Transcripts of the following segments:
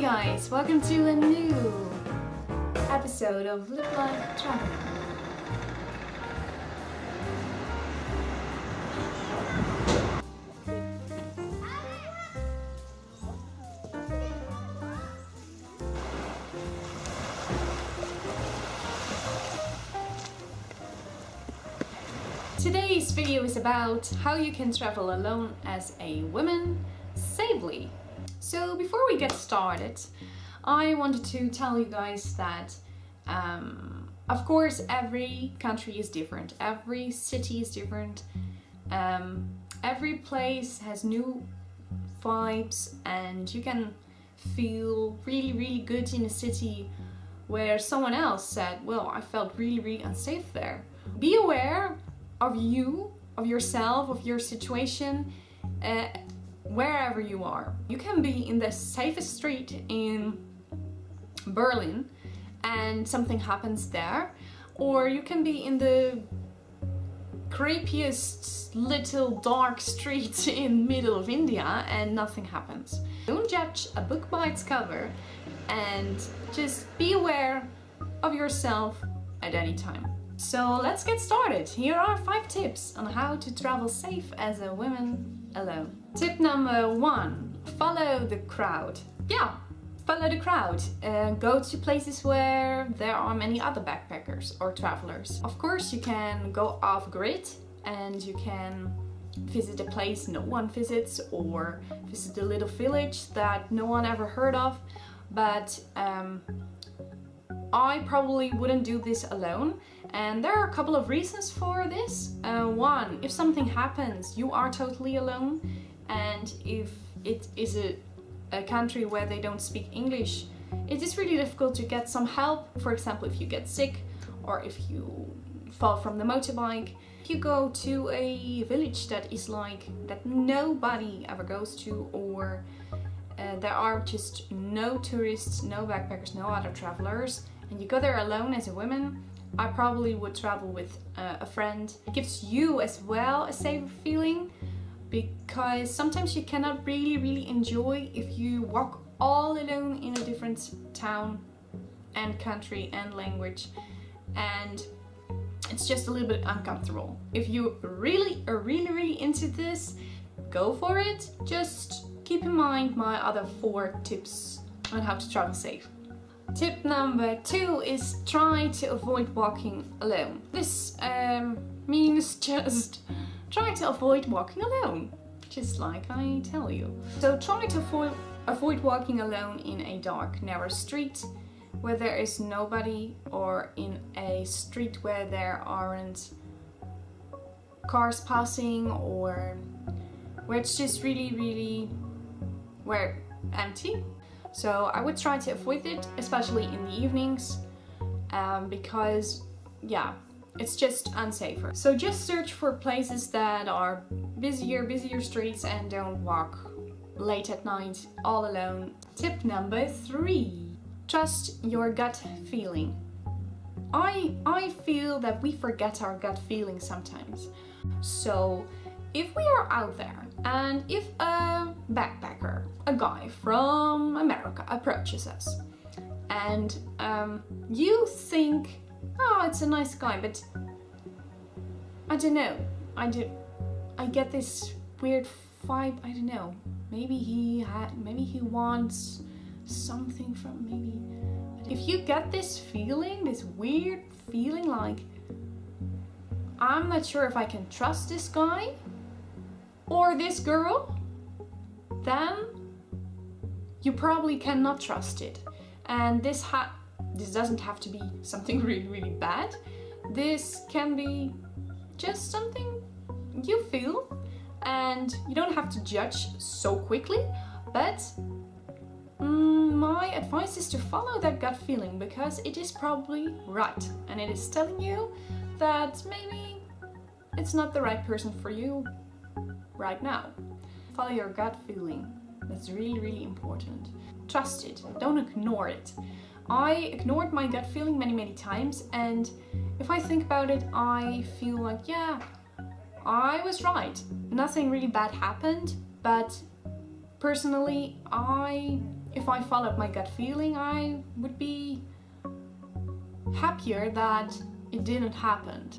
guys, welcome to a new episode of Live Life Traveling. Today's video is about how you can travel alone as a woman safely. So before we get started, I wanted to tell you guys that of course every country is different, every city is different, every place has new vibes, and you can feel really good in a city where someone else said, well, I felt really unsafe there. Be aware of you, of yourself, of your situation, wherever you are. You can be in the safest street in Berlin and something happens there, or you can be in the creepiest little dark street in middle of India and nothing happens. Don't judge a book by its cover, and just be aware of yourself at any time. So let's get started. Here are 5 tips on how to travel safe as a woman alone. Tip number 1, follow the crowd. Yeah, follow the crowd. Go to places where there are many other backpackers or travelers. Of course, you can go off grid and you can visit a place no one visits, or visit a little village that no one ever heard of, but I probably wouldn't do this alone, and there are a couple of reasons for this. One, if something happens, you are totally alone, and if it is a country where they don't speak English, it is really difficult to get some help. For example, if you get sick or if you fall from the motorbike. If you go to a village that is like that nobody ever goes to, or there are just no tourists, no backpackers, no other travelers, and you go there alone as a woman, I probably would travel with a friend. It gives you as well a safer feeling, because sometimes you cannot really enjoy if you walk all alone in a different town and country and language, and it's just a little bit uncomfortable. If you really are really into this, go for it. Just keep in mind my other 4 tips on how to travel safe. Tip number 2 is try to avoid walking alone. This means just try to avoid walking alone, just like I tell you. So try to avoid walking alone in a dark, narrow street where there is nobody, or in a street where there aren't cars passing, or where it's just really where empty. So I would try to avoid it, especially in the evenings, because yeah, it's just unsafer. So just search for places that are busier streets, and don't walk late at night all alone. Tip number 3, trust your gut feeling. I feel that we forget our gut feeling sometimes. So if we are out there and if a backpacker, a guy from America, approaches us, and you think, oh, it's a nice guy, but I don't know, I get this weird vibe, I don't know, maybe he wants something from me. If you get this feeling, this weird feeling like, I'm not sure if I can trust this guy or this girl, then you probably cannot trust it. And this doesn't have to be something really bad. This can be just something you feel, and you don't have to judge so quickly, but my advice is to follow that gut feeling, because it is probably right, and it is telling you that maybe it's not the right person for you right now. Follow your gut feeling. That's really important. Trust it. Don't ignore it. I ignored my gut feeling many times, and if I think about it, I feel like, yeah, I was right. Nothing really bad happened, but personally, I if I followed my gut feeling, I would be happier that it didn't happen.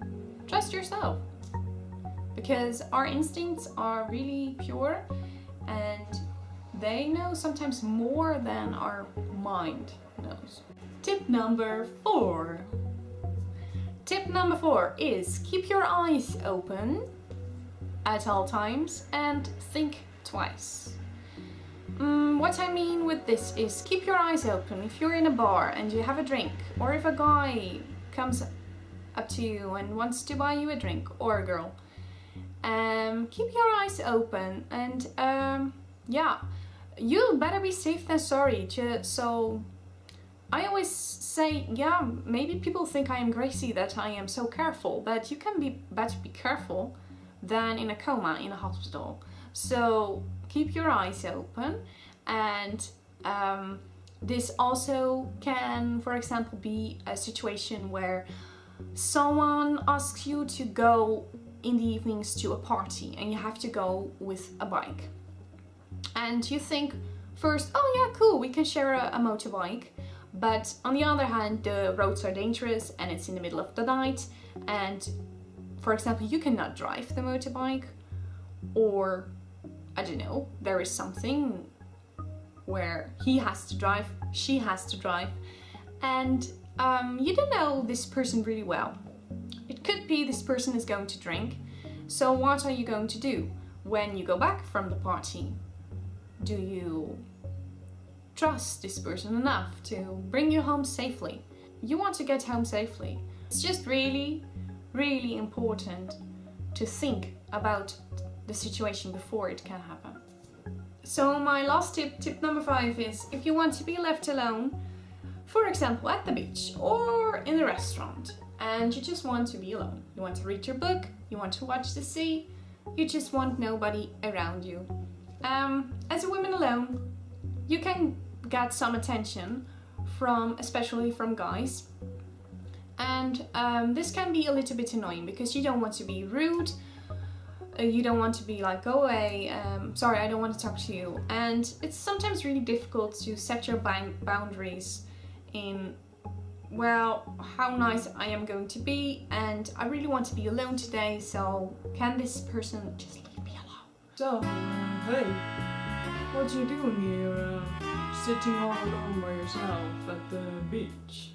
Trust yourself, because our instincts are really pure and they know sometimes more than our mind knows. Tip number 4. Tip number 4 is keep your eyes open at all times and think twice. What I mean with this is keep your eyes open. If you're in a bar and you have a drink, or if a guy comes up to you and wants to buy you a drink, or a girl, keep your eyes open and yeah, you better be safe than sorry. So I always say, yeah, maybe people think I am crazy that I am so careful, but you can be better be careful than in a coma in a hospital. So keep your eyes open, and this also can, for example, be a situation where someone asks you to go in the evenings to a party and you have to go with a bike. And you think first, oh yeah, cool, we can share a motorbike. But on the other hand, the roads are dangerous and it's in the middle of the night. And for example, you cannot drive the motorbike, or I don't know, there is something where he has to drive, she has to drive, and you don't know this person really well. It could be this person is going to drink. So what are you going to do when you go back from the party? Do you trust this person enough to bring you home safely? You want to get home safely. It's just really, really important to think about the situation before it can happen. So my last tip, tip number 5, is if you want to be left alone, for example at the beach or in a restaurant, and you just want to be alone. You want to read your book, you want to watch the sea, you just want nobody around you. As a woman alone, you can get some attention especially from guys, and this can be a little bit annoying because you don't want to be rude, you don't want to be like, go away, sorry, I don't want to talk to you, and it's sometimes really difficult to set your boundaries in, well, how nice I am going to be, and I really want to be alone today, so can this person just leave me alone? So, hey, what you doing here, sitting all alone by yourself at the beach?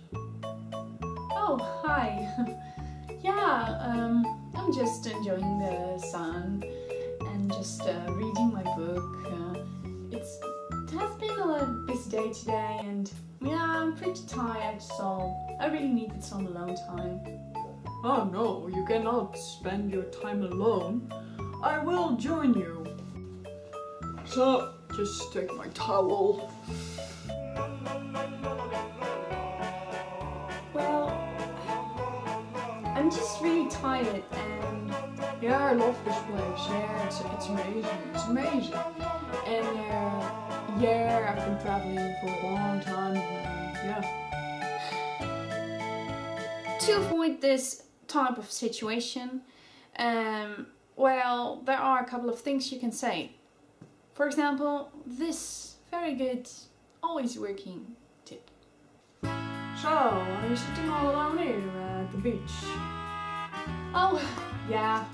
Oh, hi. Yeah, I'm just enjoying the sun and just reading my book. It has been a busy day today, and yeah, I'm pretty tired, so I really needed some alone time. Oh no, you cannot spend your time alone. I will join you. So, just take my towel. Well, I'm just really tired, and Yeah, I love this place. Yeah, it's amazing. It's amazing. and Yeah, I've been traveling for a long time. Yeah. to avoid this type of situation, well, there are a couple of things you can say. For example, this very good, always working tip. So, are you sitting all alone here at the beach? Oh, yeah,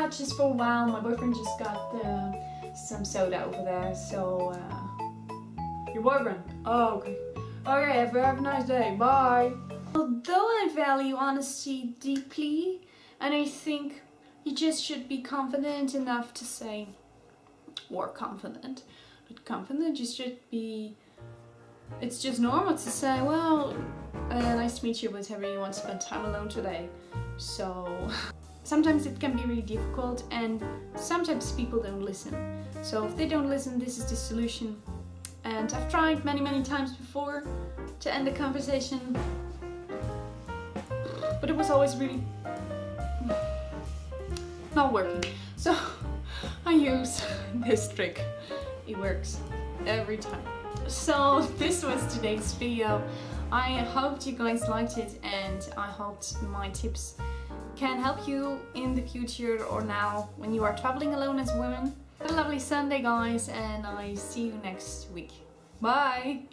just for a while. My boyfriend just got some soda over there, so Your boyfriend? Oh, okay. Okay, have a nice day. Bye. although I value honesty deeply, and I think you just should be confident enough to say, or confident, but confident, you should be, it's just normal to say, well, nice to meet you, but I really want to spend time alone today. So sometimes it can be really difficult, and sometimes people don't listen. So if they don't listen, this is the solution. And I've tried many times before to end the conversation, but it was always really not working. So I use this trick. It works every time. So this was today's video. I hoped you guys liked it, and I hoped my tips can help you in the future or now when you are traveling alone as women. Have a lovely Sunday, guys, and I see you next week. Bye!